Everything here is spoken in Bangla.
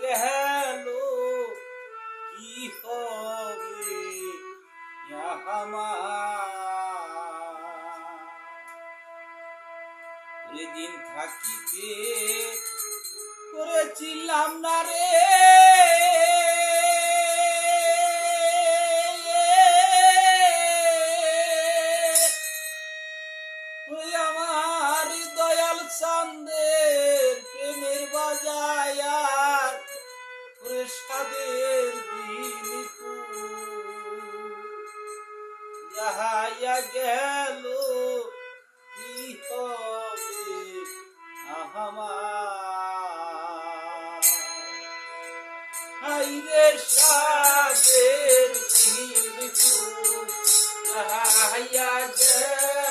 গেল কি হবে আমার দিন থাকিতে করেছিলাম না রে আমার দয়াল চাঁদের প্রেমের বাজায়ার প্রসাদের দিন যাহাইয়া গেল কি হবে আমার হাইরে সাদের দিন যাহাইয়া গেল